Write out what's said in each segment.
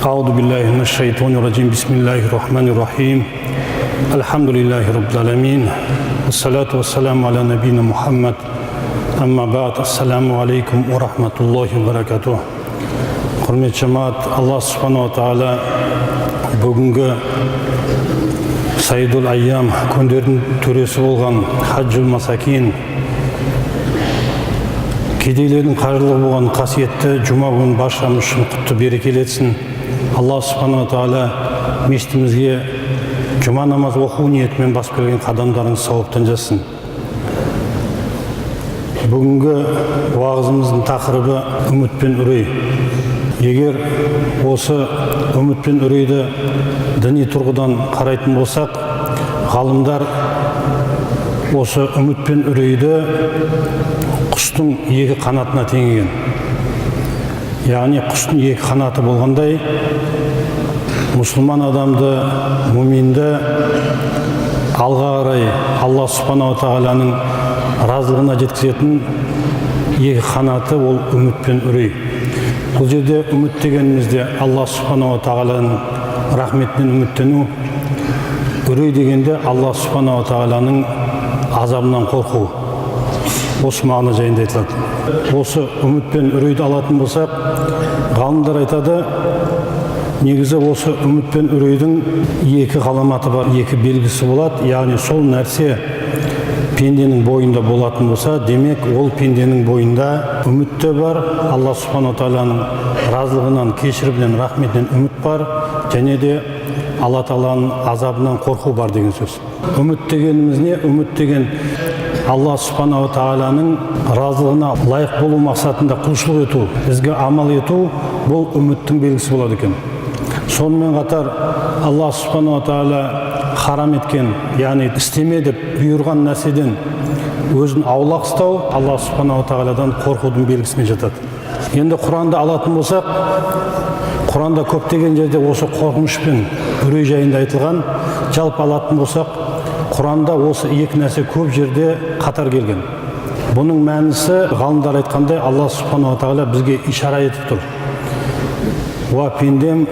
أعوذ بالله من الشيطان الرجيم بسم الله الرحمن الرحيم الحمد لله رب العالمين والصلاة والسلام على نبينا محمد أما بعد السلام عليكم ورحمة الله وبركاته. Құрметті жамаат, Алла Субхану ва Тағала бүгінгі Сайдул Айям күндердің төресі болған Хаджул Масакин, кедейлердің қажырлығы болған қасиетті жұма күнін баршамыз үшін құтты берекелі етсін. Алла Субхану ва Тағала мешітімізге жұма намаз оқу ниетімен басып келген қадамдарыңыз сауаптан жазсын. Бүгінгі уағызымыздың тақырыбы үміт пен үрей. Егер осы үміт пен үрейді діни тұрғыдан қарайтын болсақ, ғалымдар осы үміт пен үрейді құстың екі қанатына теңеген. Яғни құстың екі қанаты болғандай, мұсылман адамды, муминді алға қарай Алла Субхану ва Тағаланың разылығына жеткізетін екі қанаты ол үміт пен үрей. Бұл жерде үміт дегенімізде Алла Субхану ва Тағаланың рахметінен үміттену, үрей дегенде Алла Субхану ва Тағаланың азабынан қорқу. Осы мағына жайында айтылады. Осы үміт пен үрейді алатын болсақ, ғалымдар айтады, негізі осы үміт пен үрейдің екі ғаламаты бар, екі белгісі болады. Яғни сол нәрсе пенденің бойында болатын болса, демек ол пенденің бойында үміт те бар, Алла Субхану ва Тағаланың разылығынан, кешірімінен, рахметінен үміт бар, және де Алла Тағаланың азабынан қорқу бар деген сөз. Үміт дегеніміз не? Үміт деген Алла Субхану ва Тағаланың разылығына лайық болу мақсатында құлшылық ету, ізгі амал ету, бұл үміттің белгісі болады екен. Сонымен қатар Алла Субхану ва Тағала харам еткен, яғни істеме деп бұйырған нәрседен өзін аулақ ұстау Алла Субхану ва Тағаладан қорқудың белгісіне жатады. Енді Құранды алатын болсақ, Құранда көптеген жерде осы қорқыныш пен үрей жайында айтылған. Жалпы алатын болсақ, Құранда осы екі нәрсе көп жерде қатар келген. Бұның мәнісі ғалымдар айтқандай, Алла Субхану ва Тағала бізге ишара етіп тұр. Уа пендем,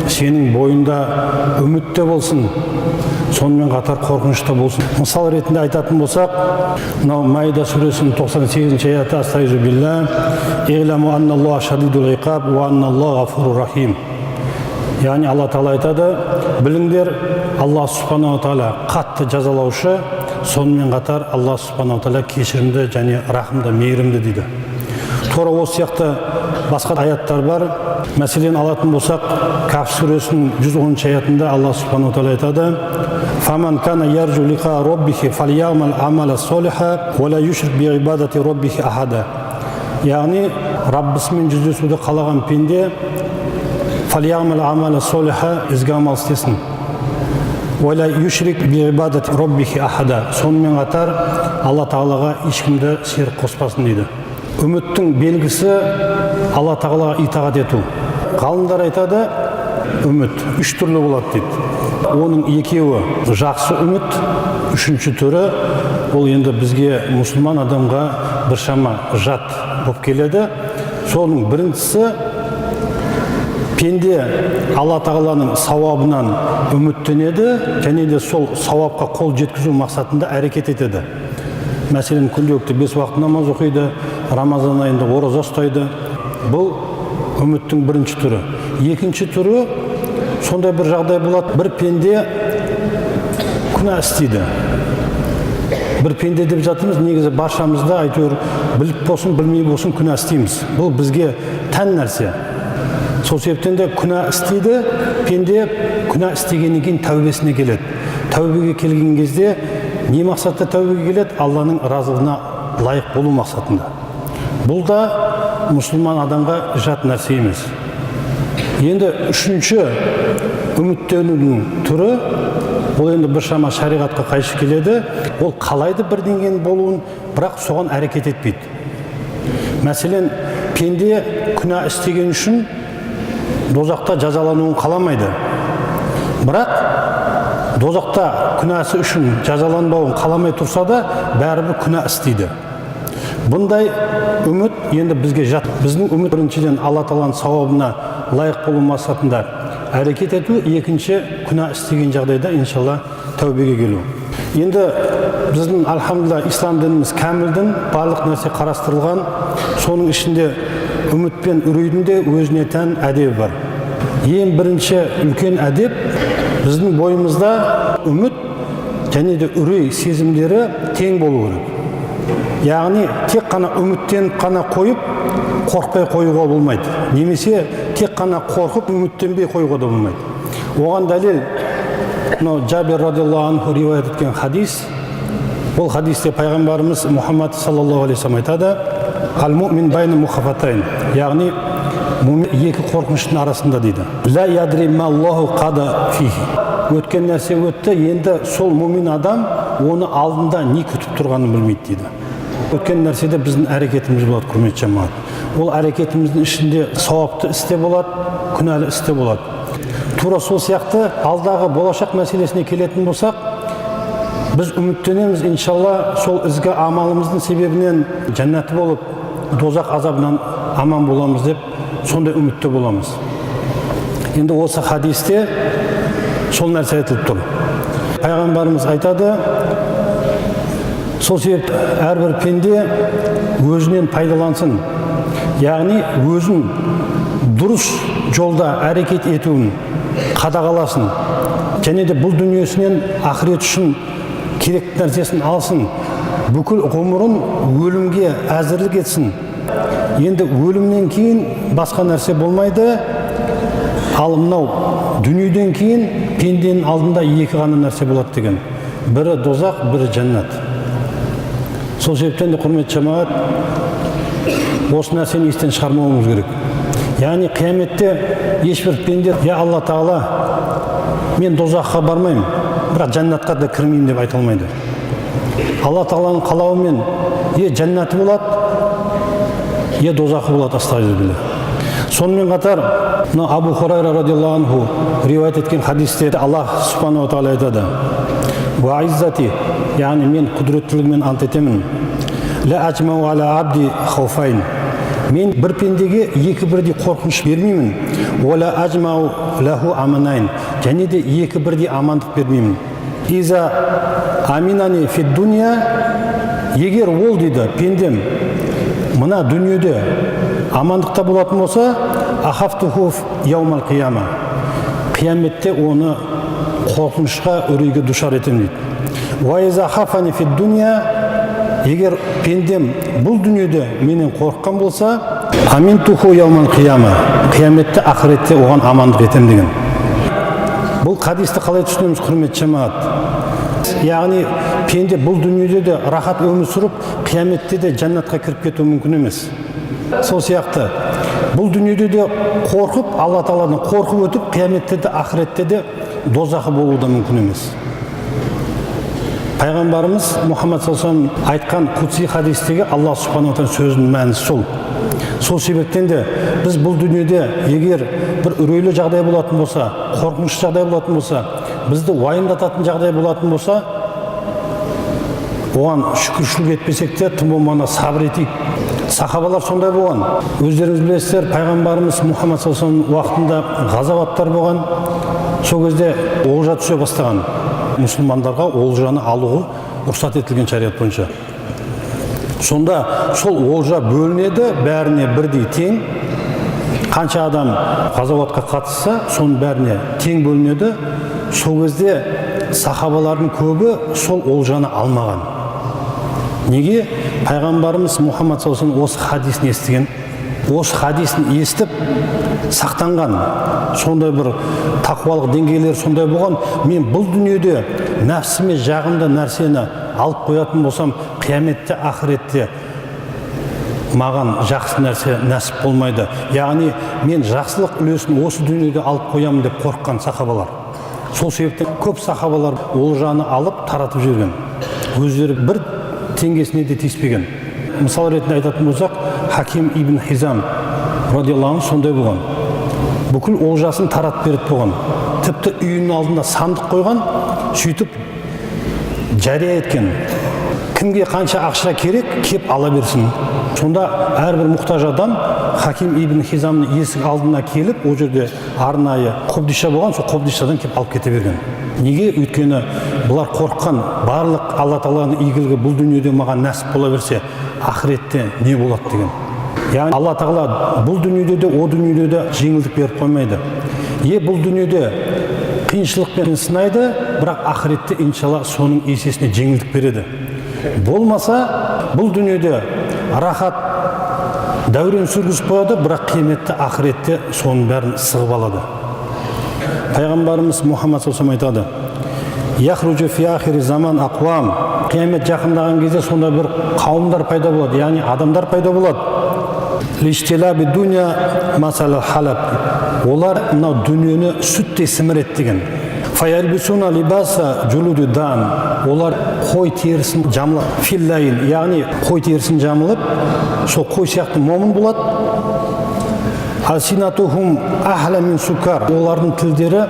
сенің бойында үміт те болсын, сонымен қатар қорқыныш та болсын. Мысал ретінде айтатын болсақ, мынау Маида сүресінің 98-ші аяты, астағфиру билла, иғламу анналлаха шадидул иқаб ва анналлаха ғафурур рахим. Яғни Алла Тағала айтады, біліңдер, Алла Субхану ва Тағала қатты жазалаушы, сонымен қатар Алла Субхану ва Тағала кешірімді және рахымды, мейірімді дейді. Тура осы сияқты басқа аяттар бар. Мәселен алатын болсақ, Каф сүресінің 110-ші аятында Алла Субхану ва Тағала айтады: "Фаман кана ярджу лиқа роббихи фальямал амала солиха ва ла юшрик би ибадати роббихи ахада." Яғни Раббысымен жүздесуді қалаған пенде фальямал амала солиха, ізгі амал істесін. Ва ла юшрик би ибадати роббихи ахада. Сонымен қатар Алла Тағалаға ешкімді ширк қоспасын дейді. Үміттің белгісі Алла Тағалаға итағат ету. Ғалымдар айтады, үміт үш түрлі болады дейді. Оның екеуі жақсы үміт, үшінші түрі ол енді бізге мұсылман адамға біршама жат болып келеді. Соның біріншісі, пенде Алла Тағаланың сауабынан үміттенеді, және де сол сауапқа қол жеткізу мақсатында әрекет етеді. Мәселен, күнделікті 5 уақыт намаз оқиды, Рамазан айында ораза ұстайды. Бұл үміттің бірінші түрі. Екінші түрі, сондай бір жағдай болады, бір пенде күнә істейді. Бір пенде деп жатырмыз, негізі баршамызда әйтеуір біліп болсын, білмей болсын күнә істейміз. Бұл бізге тән нәрсе. Сол себептен де күнә істейді, пенде күнә істегеннен кейін тәубесіне келеді. Тәубеге келген кезде не мақсатта тәубеге келеді? Алланың разылығына лайық болу мақсатында. Бұл да мұсылман адамға жат нәрсе емес. Енді үшінші үміттенудің түрі, ол енді біршама шариғатқа қайшы келеді. Ол қалайды бірдеңенің болуын, бірақ соған әрекет етпейді. Мәселен, пенде күнә істеген үшін дозақта жазалануын қаламайды. Бірақ дозақта күнәсі үшін жазаланбауын қаламай тұрса да, бәрібір күнә істейді. Бұндай үміт енді бізге жат. Біздің үміт біріншіден Алла Тағаланың сауабына лайық болу мақсатында әрекет ету, екінші күнә істеген жағдайда иншалла тәубеге келу. Енді біздің альхамдулилlah ислам дініміз кәміл дін, барлық нәрсе қарастырылған. Соның ішінде үміт пен үрейдің де өзіне тән әдебі бар. Ең бірінші үлкен әдеп біздің бойымызда үміт және де үрей сезімдері тең болу керек. Яғни тек қана үміттеніп қана қойып, қорқпай қоюға болмайды. Немесе тек қана қорқып, үміттенбей қоюға да болмайды. Оған дәлел Жабир радиаллаху анху риуаят еткен хадис. Бұл хадисте пайғамбарымыз Мұхаммад саллаллаху алейхи вассалам айтады: «Ал-муъмин байна мухафатайн», яғни мұмин екі қорқыныштың арасында дейді. «Ла ядри маллаху қада фихи». Өткен нәрсе өтті, енді сол мұмин адам оны алдында не күтіп тұрғанын білмейді дейді. Өткен нәрседе біздің әрекетіміз болады, құрметті жамағат. Ол әрекетіміздің ішінде сауапты істе болады, күнәлі істе болады. Тура сол сияқты алдағы болашақ мәселесіне келетін болсақ, біз үміттенеміз, иншалла, сол ізгі амалымыздың себебінен жәннаты болып, дозақ азабынан аман боламыз деп, сондай үмітте боламыз. Енді осы хадисте сол нәрсе айтылып тұр. Пайғамбарымыз айтады, сол себепті әрбір пенде өзінен пайдалансын, яғни өзін дұрыс жолда әрекет етуін қадағаласын, және де бұл дүниесінен ақырет үшін керек нәрсесін алсын, бүкіл ғұмырын өлімге әзірлік етсін. Енді өлімнен кейін басқа нәрсе болмайды, ал мынау дүниеден кейін пенденің алдында екі ғана нәрсе болады деген. Бірі дозақ, бірі жәннат. Сол себептен де, құрметті жамағат, осы нәрсені естен шығармауымыз керек. Яғни қияметте ешбір пенде: «Я Алла Тағала, мен дозаққа бармаймын, бірақ жәннатқа да кірмеймін» деп айта алмайды. Алла Тағаланың қалауымен жәннаты болады, дозақы болады, астағфирулла. Сонымен қатар, Абу Хурайра радиаллаху анху риуаят еткен хадисте Аллах субханаху ва тағала айтады: «Ва иззати», яғни мен құдіреттілігімен ант етемін, «Ла аджмау аля абди хауфайн», мен бір пендеге екі бірдей қорқыныш бермеймін, «Уала аджмау лаху аманайн», және де екі бірдей амандық бермеймін. «Иза аминани фид дуния», егер ол дейді пендем мына дүниеде амандықта болатын болса, «Ахафтуху яумал қияма», қияметте оны қорқынышқа, үрейге душар етемін дейді. «Ва иза хафани фид дуния», егер пендем бұл дүниеде менен қорыққан болса, «Аминтуху яумал қияма», қияметте, ақыретте оған амандық етем деген. Бұл хадисті қалай түсінеміз, құрметті жамағат? Яғни пенде бұл дүниеде де рахат өмір сүріп, қияметте де жәннатқа кіріп кету мүмкін емес. Сол сияқты бұл дүниеде де қорқып, Алла Тағаладан қорқып өтіп, қияметте де, ақыретте де дозақы болуы да мүмкін емес. Пайғамбарымыз Мұхаммад саллаллаху алейхи ва саллям айтқан құдси хадистегі Алла субханаху ва тағала сөзінің мәнісі сол. Сол себептен де біз бұл дүниеде егер бір үрейлі жағдай болатын болса, қорқынышты жағдай болатын болса, бізді уайымдататын жағдай болатын болса, оған шүкіршілік етпесек те, тым болмағанда сабыр етейік. Сахабалар сондай болған. Өздеріңіз білесіздер, пайғамбарымыз Мұхаммад саллаллаху алейхи ва саллям уақытында ғазауаттар болған. Сол кезде олжа түсе бастаған. Мұсылмандарға олжаны алуға рұқсат етілген шариғат бойынша. Сонда сол олжа бөлінеді, бәріне бірдей тең. Қанша адам ғазауатқа қатысса, соның бәріне тең бөлінеді. Сол кезде сахабалардың көбі сол олжаны алмаған. Неге? Пайғамбарымыз Мұхаммад саллаллаху алейхи ва саллям осы хадисін естіген. Осы хадисін естіп сақтанған. Сондай бір тақуалық деңгейлер сондай болған. Мен бұл дүниеде нәпсіме жағымды нәрсені алып қоятын болсам, қияметте, ақыретте маған жақсы нәрсе нәсіп болмайды. Яғни мен жақсылық үлесін осы дүниеде алып қоямын деп қорыққан сахабалар. Сол себептен көп сахабалар олжаны алып таратып жүрген. Өздері бір теңгесіне де тиіспеген. Мысал ретінде айтатын болсақ, Хаким ибн Хизам радиаллаху анху сондай болған. Бүкіл олжасын таратып беріп болған. Тіпті үйінің алдында сандық қойған, сөйтіп жария еткен. кімге қанша ақша керек кеп ала берсін. Сонда әрбір мұқтаж адам Хаким ибн Хизамның есік алдына келіп, ол жерде арнайы қобдиша болған, сол қобдишадан кеп алып кете берген. Неге? Өйткені бұлар қорыққан, барлық Алла Тағаланың игілігі бұл дүниеде маған нәсіп бола берсе, ақыретте не болады деген. Яғни Алла Тағала бұл дүниеде де, о дүниеде де жеңілдік беріп қоймайды. Бұл дүниеде қиыншылықпен сынайды, бірақ ақыретте иншалла соның есесіне жеңілдік береді. Болмаса, бұл дүниеде рахат дәурен сүргізіп қояды, бірақ қияметте, ақыретте соның бәрін сығып алады. Пайғамбарымыз Мұхаммад саллаллаху алейхи ва саллям айтады: "Яхруджу фи ахири заман ақуам". Қиямет жақындаған кезде сонда бір қауымдар пайда болады, яғни адамдар пайда болады. "Лиштилаби дуня масал халаб". Олар мынау дүниені сүттей сіміреді деген. "Фаялбисуна либаса жулуди дан". Олар қой терісін жамылып, филлайин, яғни қой терісін жамылып, сол қой сияқты момын болады. "Асинатухум ахла мин сукар". Олардың тілдері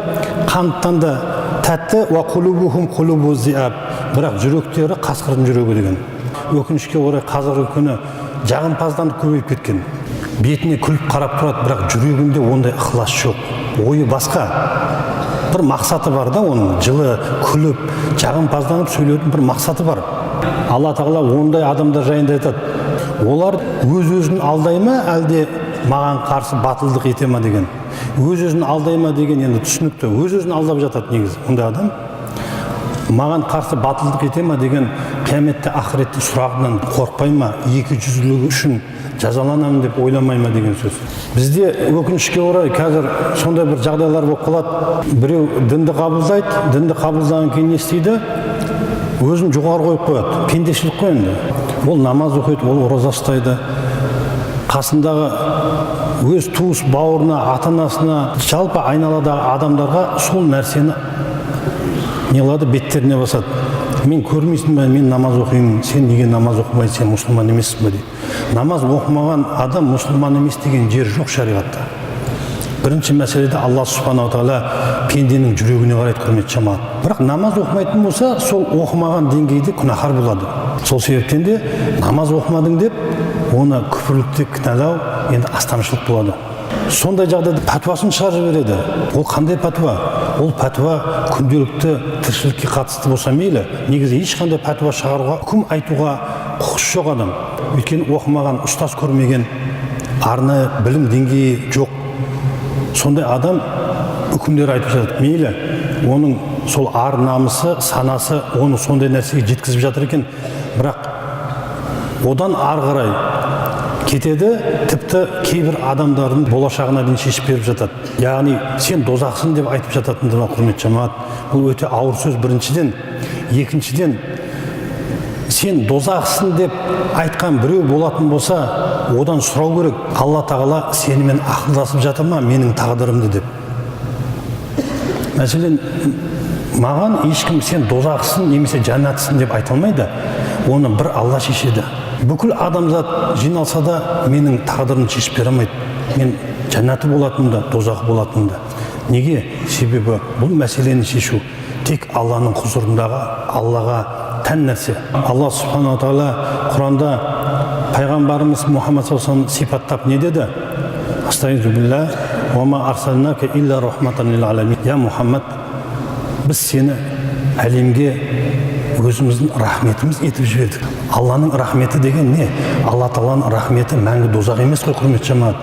қанттан да тәтті. "Ва кулубухум кулубу зиаб". Бірақ жүректері қасқырдың жүрегі деген. Өкінішке орай қазіргі күні жағымпазданып көбейіп кеткен. Бетіне күліп қарап тұрады, бірақ жүрегінде ондай ықылас жоқ. Ойы басқа. Бір мақсаты бар да, оның жылы күліп, жағымпазданып сөйлеудің бір мақсаты бар. Алла Тағала ондай адамдар жайында айтады: "Олар өз-өзін алдай ма, әлде маған қарсы батылдық ете ма" деген. Өз-өзін алдай ма деген енді түсінікті. Өз-өзін алдап жатады негізі ондай адам. Маған қарсы батылдық ете ма деген қияметте, ақыретте сұрағынан қорықпай ма, екі жүзділігі үшін жазаланамын деп ойламай ма деген сөз. Бізде өкінішке орай қазір сондай бір жағдайлар болып қалады. Біреу дінді қабылдайды, дінді қабылдаған кейін не істейді? Өзін жоғары қойып қояды. Пендешілік қой енді. Ол намаз оқиды, ол ораза ұстайды. Қасындағы өз туыс бауырына, ата-анасына, жалпы айналадағы адамдарға сол нәрсені не қылады, беттеріне басады. "Мен көрмейсің бе, мен намаз оқимын, сен неге намаз оқымайсың, сен мұсылман емессің бе" дейді. Намаз оқымаған адам мұсылман емес деген жер жоқ шариғатта. Бірінші мәселеде Алла субханала тағала пенденің жүрегіне қарайды, құрметті жамағат. Бірақ намаз оқымайтын болса, сол оқымаған деңгейде күнәһар болады. Сол себептен де намаз оқымадың деп, оны күпірлікте кінәлау енді астамшылық болады. Сондай жағдайда пәтуасын шығарып береді. Ол қандай пәтуа? Ол пәтуа күнделікті тіршілікке қатысты болса мейлі. Негізі ешқандай пәтуа шығаруға, үкім айтуға құқысы жоқ адам. Өйткені оқымаған, ұстаз көрмеген, арнайы білім деңгейі жоқ. Сондай адам үкімдер айтып жатыр. Мейлі, оның сол ар намысы, санасы оны сондай нәрсеге жеткізіп жатыр екен, бірақ одан ары қарай кетеді, тіпті кейбір адамдардың болашағына дейін шешіп беріп жатады. Яғни сен дозақсың деп айтып жататындар, құрметті жамағат. Бұл өте ауыр сөз біріншіден. Екіншіден, сен дозақсың деп айтқан біреу болатын болса, одан сұрау керек: Алла Тағала сенімен ақылдасып жатыр ма менің тағдырымды деп. Мәселен, маған ешкім сен дозақсың немесе жәннатсың деп айта алмайды. Оны бір Алла шешеді. Бүкіл адамзат жиналса да менің тағдырын шешіп бере алмайды. Мен жәннаты болатынымда, дозақы болатынымда. Неге? Себебі бұл мәселені шешу тек Алланың құзырындағы, Аллаға тән нәрсе. Алла субханала тағала Құранда пайғамбарымыз Мұхаммад саллаллаху алейхи ва саллям сипаттап не деді? Астағфиру билла ва ма арсалнака илля рахматан лил аламин. Я Мұхаммад, біз сені әлемге өзіміздің рахметіміз етіп жібердік. Алланың рахметі деген не? Алла Тағаланың рахметі мәңгі дозақ емес қой, құрметті жамағат.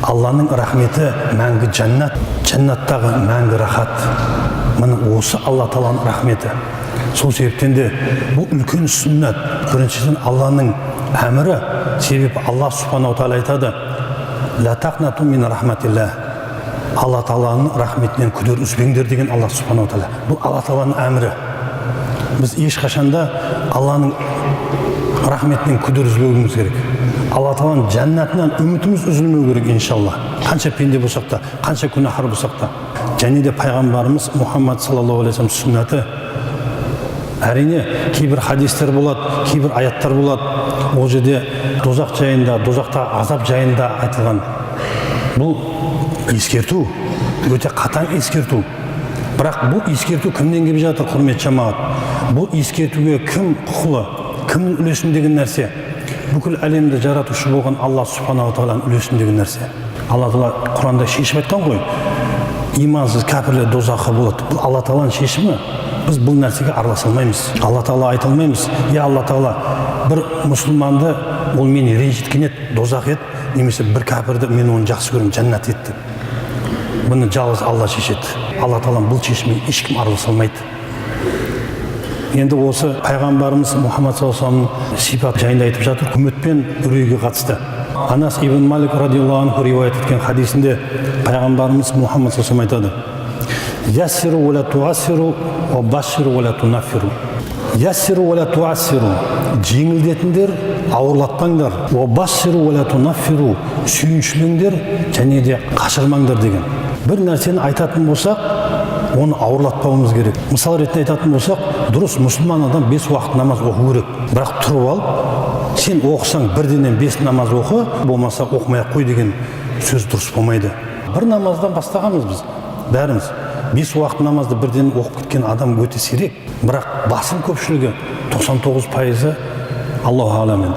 Алланың рахметі мәңгі жәннат, жәннаттағы мәңгі рахат. Міне осы Алла Тағаланың рахметі. Сол себептен де бұл үлкен сүннат. Біріншіден Алланың әмірі, себебі Алла субханала тағала айтады: "Ла тақнату мин рахматилла". Алла Тағаланың рахметінен күдер үзбеңдер деген Алла субханала тағала. Бұл Алла Тағаланың әмірі. Біз ешқашанда Алланың рахметінен күдер үзбеуіміз керек. Алла Тағаланың жәннатынан үмітіміз үзілмеу керек, иншалла. Қанша пенде болсақ та, қанша күнәһар болсақ та. Және де пайғамбарымыз Мұхаммад саллаллаху алейхи ва саллям сүннаты. Әрине, кейбір хадистер болады, кейбір аяттар болады. Ол жерде дозақ жайында, дозақта азап жайында айтылған. Бұл ескерту, өте қатаң ескерту. Бірақ бұл ескерту кімнен келіп жатыр, құрметті жамағат? Бұл ескертуге кім құқылы? кімнің үлесіндегі нәрсе? Бүкіл әлемді жаратушы болған Алла Субханала Тағаланың үлесіндегі нәрсе. Алла Тағала Құранда шешіп айтқан ғой, имансыз кәпірлер дозаққа болады. Бұл Алла Тағаланың шешімі. Біз бұл нәрсеге араласа алмаймыз. Алла Тағала айта алмаймыз, я Алла Тағала, бір мұсылманды ол мені ренжіткен еді, дозақ еді, немесе бір кәпірді мен оны жақсы көремін, жәннат еді. Бұны жалғыз Алла шешеді. Алла Тағала бұл шешімге ешкім араласа алмайды. Енді осы пайғамбарымыз Мұхаммад саллаллаху алейхи ва саллямның сипаты жайында айтып жатыр, үміт пен үрейге қатысты. Анас ибн Малик радиаллаху анху риуаят еткен хадисінде пайғамбарымыз Мұхаммад саллаллаху алейхи ва саллям айтады: «Яссиру ва ла туассиру, ва баширу ва ла тунаффиру». Яссиру ва ла туассиру, жеңілдетіңдер, ауырлатпаңдар. Ва баширу ва ла тунаффиру, сүйіншіліңдер және де қашырмаңдар деген. Бір нәрсені айтатын болсақ, оны ауырлатпауымыз керек. Мысал ретінде айтатын болсақ, дұрыс мұсылман адам 5 уақыт намаз оқу керек. Бірақ тұрып ал, сен оқысаң бірден 5 намаз оқы, болмаса оқымай-ақ қой деген сөз дұрыс болмайды. Бір намаздан бастағанбыз біз, бәріміз. 5 уақыт намазды бірден оқып кеткен адам өте сирек. Бірақ басым көпшілігі 99%, Аллаху алам енді,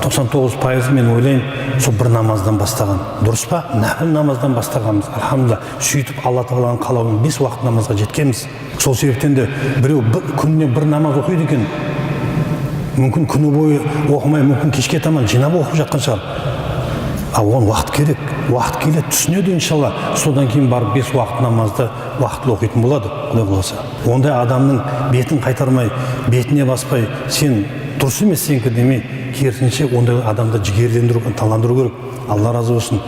99% мен ойлаймын, сол бір намаздан бастаған. Дұрыс па? Нәпіл намаздан бастағанбыз. Алхамдулилlah, сөйтіп Алла Тағаланың қалауымен 5 уақыт намазға жеткенбіз. Сол себептен де біреу күніне бір намаз оқиды екен. Мүмкін күні бойы оқымай, мүмкін кешке таман жинап оқып жатқан шығар. Оған уақыт керек. Уақыт келеді, түсінеді иншалла. Содан кейін барып 5 уақыт намазды уақытылы оқитын болады, Құдай қаласа. Ондай адамның бетін қайтармай, бетіне баспай, сен дұрыс емес сенікі демей, керісінше ондай адамды жігерлендіру, ынталандыру керек. Алла разы болсын.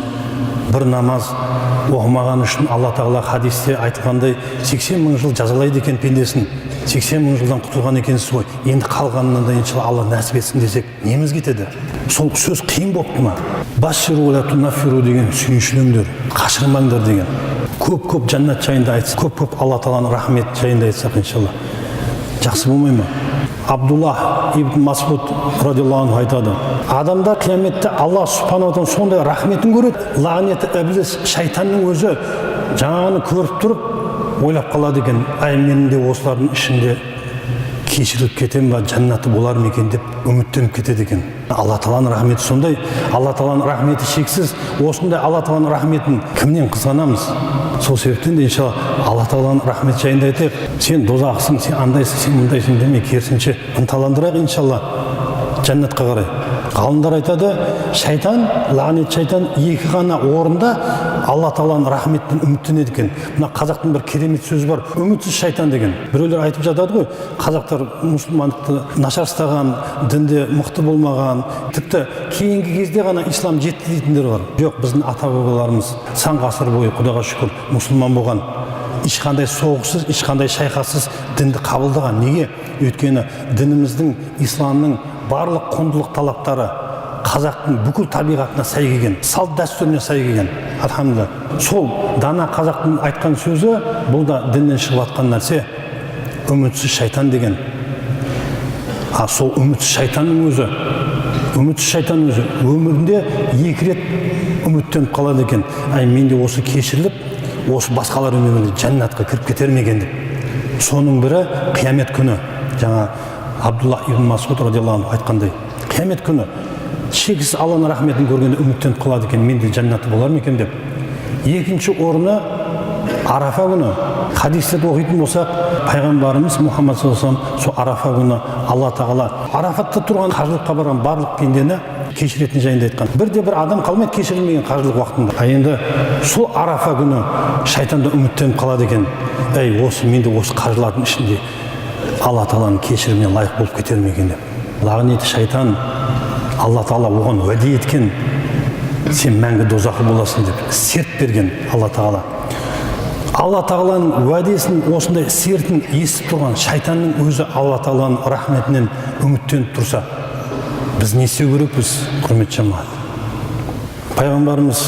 Бір намаз оқымаған үшін Алла Тағала хадисте айтқандай 80 мың жыл жазалайды екен пендесін. 80 мың жылдан құтылған екенсіз ғой. Енді қалғанынан да иншалла Алла нәсіп етсін десек, неміз кетеді? Сол сөз қиын болыпты ма? Баширу ва ла тунаффиру деген, сүйіншіліңдер, қашырмаңдар деген. Көп-көп жәннат жайында айтсақ, көп-көп Алла Тағаланың рахметі жайында айтсақ иншалла. Жақсы болмай ма? Абдуллах ибн Масуд радиаллаху анху айтады: адамдар қияметте Алла Субханала Тағаланың сондай рахметін көреді, лағнеті іблис, шайтанның өзі жаңағыны көріп тұрып ойлап қалады екен, ай менің де осылардың ішінде кешіріліп кетем ба, жәннаты болар ма екен деп үміттеніп кетеді екен. Алла Тағаланың рахметі сондай, Алла Тағаланың рахметі шексіз. Осындай Алла Тағаланың рахметін кімнен қызғанамыз? Сол себептен де иншалла Алла Тағаланың рахметі жайында айтайық. Сен дозақсың, сен андайсың, сен мұндайсың демей, керісінше ынталандырайық иншалла жәннатқа қарай. Ғалымдар айтады, шайтан, лағнет шайтан екі ғана орында Алла Тағаланың рахметтен үміттенеді екен. Мына қазақтың бір керемет сөзі бар, үмітсіз шайтан деген. Біреулер айтып жатады ғой, қазақтар мұсылмандықты нашар ұстаған, дінде мықты болмаған, тіпті кейінгі кезде ғана ислам жетті дейтіндер бар. Жоқ, біздің ата-бабаларымыз сан ғасыр бойы Құдайға шүкір мұсылман болған. Ешқандай соғыссыз, ешқандай шайқассыз дінді қабылдаған. Неге? Өйткені дініміздің, исламның барлық құндылық талаптары қазақтың бүкіл табиғатына сай келген, салт дәстүріне сай келген. Алхамдулилlah. Сол дана қазақтың айтқан сөзі, бұл да діннен шығып жатқан нәрсе, үмітсіз шайтан деген. Сол үмітсіз шайтанның өзі, өмірінде 2 рет үміттеніп қалады екен. Менде осы кешіріліп, осы басқалар өмірінде жәннатқа кіріп кетер ме екен деп. Соның бірі қиямет күні. Жаңа Абдуллах ибн Масуд радиаллаху анху айтқандай, қиямет күні шексіз Алланың рахметін көргенде үміттеніп қалады екен, менде жәннаты болар ма екен деп. Екінші орны Арафа күні. Хадистерді оқитын болсақ, пайғамбарымыз Мұхаммад саллаллаху алейхи ва саллям сол Арафа күні Алла Тағала Арафатта тұрған қажылыққа барған барлық пендені кешіретін жайында айтқан. Бірде-бір адам қалмайды кешірілмеген қажылық уақытында. Енді сол Арафа күні шайтан да үміттеніп қалады екен. Осы менде осы қажылардың ішінде Алла Тағаланың кешіріміне лайық болып кетер ме екен деп. Лағнеті шайтан, Алла Тағала оған уәде еткен, сен мәңгі дозақы боласың деп серт берген Алла Тағала. Алла Тағаланың уәдесін, осындай сертін естіп тұрған шайтанның өзі Алла Тағаланың рахметінен үміттеніп тұрса, біз не істеу керекпіз, құрметті жамағат? Пайғамбарымыз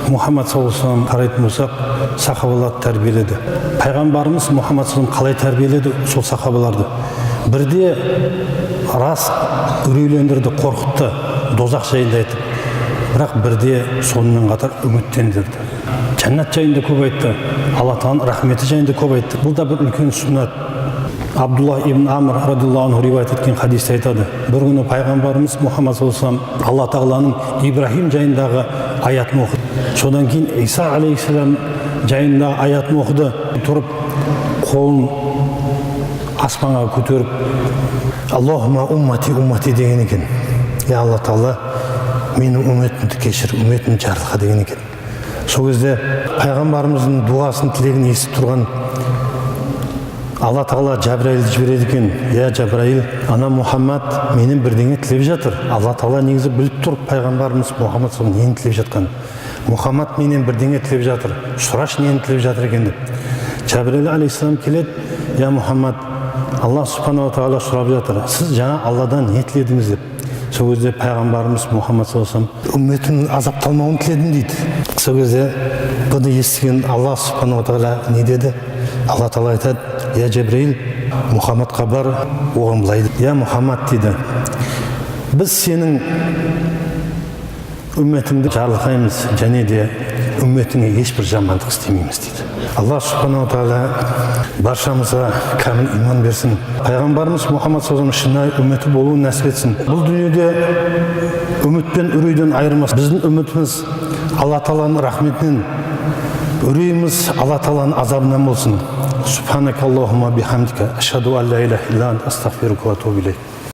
Мұхаммад саллаллаху алейхи ва саллям қарайтын болсақ, сахабаларды тәрбиеледі. Пайғамбарымыз Мұхаммад саллаллаху алейхи ва саллям қалай тәрбиеледі сол сахабаларды? Бірде рас үрейлендірді, қорқытты, дозақ жайында айтып, бірақ бірде сонымен қатар үміттендірді. Жәннат жайында көп айтты, Алла Тағаланың рахметі жайында көп айтты. Бұл да бір үлкен сүннат. Абдулла ибн Амр радиллаху анху риwayat еткен хадисте айтады. Бір күні пайғамбарымыз Мұхаммад саллаллаху алейхи ва саллям Алла тағаланың Ибрахим жайындағы аятын оқыды. Содан кейін Иса алейхиссалам жайындағы аятын оқыды. Тұрып, қолын аспанға көтеріп, Аллахума уммати уммати деген екен. Я Алла Тағала, менің үмметімді кешір, үмметімді жарылқа деген екен. Сол кезде пайғамбарымыздың дуасын, тілегін естіп тұрған Алла Тағала Жабраилді жібереді екен. Я Жабраил, ана Мұхаммад менен бірдеңе тілеп жатыр. Алла Тағала негізі біліп тұрып пайғамбарымыз Мұхаммад сол нені тілеп жатқан. Мұхаммад менен бірдеңе тілеп жатыр. Сұрашы нені тілеп жатыр екен деп. Жабраил алейхиссалам келеді. Я Мұхаммад, Алла субханала тағала сұрап жатыр. Сіз жаңа Алладан не тіледіңіз деп. Сол кезде пайғамбарымыз Мұхаммад саллаллаху алейхи ва саллям үмметімнің азапталмауын тіледім дейді. Сол кезде бұны естіген Алла субханала тағала не деді? Алла Тағала айтады: Я Жабраил, Мұхаммадқа бар, оған былай дейді. Я Мұхаммад дейді, біз сенің үмметіңді жарылқаймыз, және де үмметіңе ешбір жамандық істемейміз дейді. Алла субханала тағала баршамызға кәміл иман берсін. Пайғамбарымыз Мұхаммад саллаллаху алейхи ва саллям шынайы үмметі болуын нәсіп етсін. Бұл дүниеде үміт пен үрейден айырмас. Біздің үмітіміз Алла Тағаланың рахметінен, үрейіміз Алла Тағаланың азабынан болсын. Субханакаллахумма бихамдика, ашхаду ан ла илаха илля анта, астағфирука ва атубу илейк.